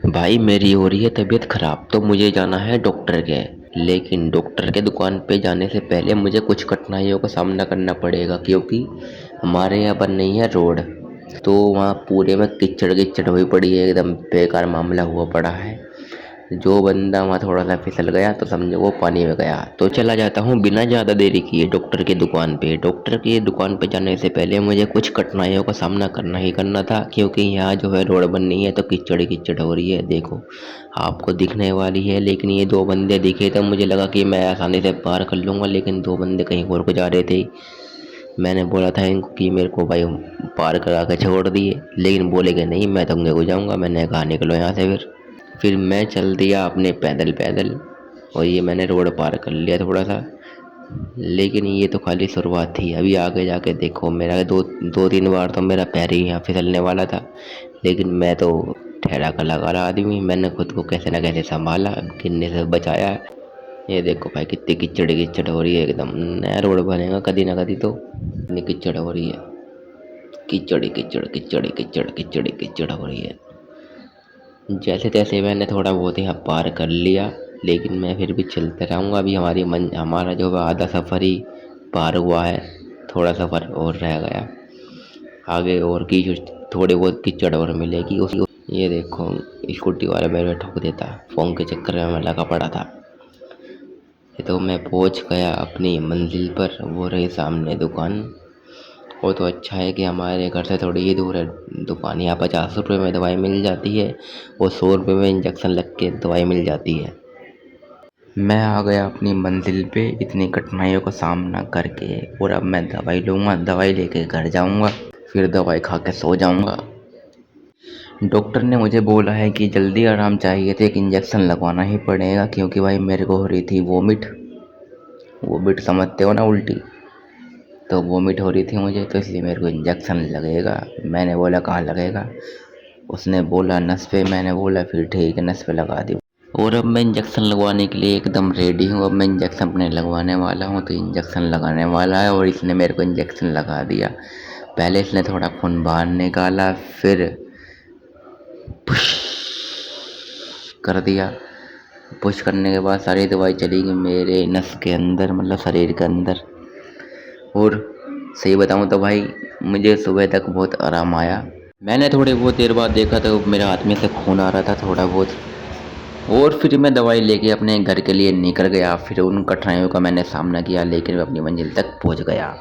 भाई मेरी हो रही है तबीयत खराब तो मुझे जाना है डॉक्टर के। लेकिन डॉक्टर के दुकान पे जाने से पहले मुझे कुछ कठिनाइयों का सामना करना पड़ेगा क्योंकि हमारे यहाँ पर नहीं है रोड। तो वहाँ पूरे में कीचड़ कीचड़ हुई पड़ी है, एकदम बेकार मामला हुआ पड़ा है। जो बंदा वहाँ थोड़ा सा फिसल गया तो समझो वो पानी में गया। तो चला जाता हूँ बिना ज़्यादा देरी किए डॉक्टर की दुकान पे। डॉक्टर की दुकान पे जाने से पहले मुझे कुछ कठिनाइयों का सामना करना ही करना था क्योंकि यहाँ जो है रोड बननी है तो कीचड़ कीचड़ हो रही है। देखो आपको दिखने वाली है, लेकिन ये दो बंदे दिखे तो मुझे लगा कि मैं आसानी से पार कर लूँगा, लेकिन दो बंदे कहीं और को जा रहे थे। मैंने बोला था इनको कि मेरे को भाई पार करा के छोड़ दिए, लेकिन बोले कि नहीं मैं तुमसे को जाऊँगा। मैंने कहा निकलो यहाँ से। फिर मैं चल दिया अपने पैदल पैदल और ये मैंने रोड पार कर लिया थोड़ा सा। लेकिन ये तो खाली शुरुआत थी, अभी आगे जाके देखो मेरा दो दो तीन बार तो मेरा पैर ही यहाँ फिसलने वाला था। लेकिन मैं तो ठहरा कर लगा रहा आदमी, मैंने खुद को कैसे ना कैसे संभाला, गिरने से बचाया। ये देखो भाई कितनी कीचड़ कीचड़ हो रही है, एकदम नया रोड बनेगा कदी ना कदी तो। इतनी कीचड़ हो रही है, कीचड़ कीचड़ कीचड़ कीचड़ कीचड़ कीचड़ हो रही है। जैसे तैसे मैंने थोड़ा बहुत यहाँ पार कर लिया, लेकिन मैं फिर भी चलते रहूँगा। अभी हमारा जो है आधा सफ़र ही पार हुआ है, थोड़ा सफ़र और रह गया आगे, और की थोड़ी बहुत कीचड़ और मिलेगी उसी। ये देखो स्कूटी वाला मेरे ठोक देता, फोन के चक्कर में मैं लगा पड़ा था। ये तो मैं पहुँच गया अपनी मंजिल पर, वो रही सामने दुकान। वो तो अच्छा है कि हमारे घर से थोड़ी ही दूर है दुकान। यहाँ 50 रुपये में दवाई मिल जाती है और 100 रुपये में इंजेक्शन लग के दवाई मिल जाती है। मैं आ गया अपनी मंजिल पे इतनी कठिनाइयों का सामना करके, और अब मैं दवाई लूँगा, दवाई लेके घर जाऊँगा, फिर दवाई खा के सो जाऊँगा। डॉक्टर ने मुझे बोला है कि जल्दी आराम चाहिए तो एक इंजेक्शन लगवाना ही पड़ेगा, क्योंकि भाई मेरे को हो रही थी वोमिट। वोमिट समझते हो ना, उल्टी। तो वोमिट हो रही थी मुझे, तो इसलिए मेरे को इंजेक्शन लगेगा। मैंने बोला कहाँ लगेगा, उसने बोला नस पे। मैंने बोला फिर ठीक है नस पे लगा दी। और अब मैं इंजेक्शन लगवाने के लिए एकदम रेडी हूँ। अब मैं इंजेक्शन अपने लगवाने वाला हूँ, तो इंजेक्शन लगाने वाला है और इसने मेरे को इंजेक्शन लगा दिया। पहले इसने थोड़ा खून बाहर निकाला, फिर पुश कर दिया। पुश करने के बाद सारी दवाई चली गई मेरे नस के अंदर, मतलब शरीर के अंदर। और सही बताऊँ तो भाई मुझे सुबह तक बहुत आराम आया। मैंने थोड़ी बहुत देर बाद देखा तो मेरे हाथ में से खून आ रहा था थोड़ा बहुत। और फिर मैं दवाई लेके अपने घर के लिए निकल गया। फिर उन कठिनाइयों का मैंने सामना किया, लेकिन मैं अपनी मंजिल तक पहुंच गया।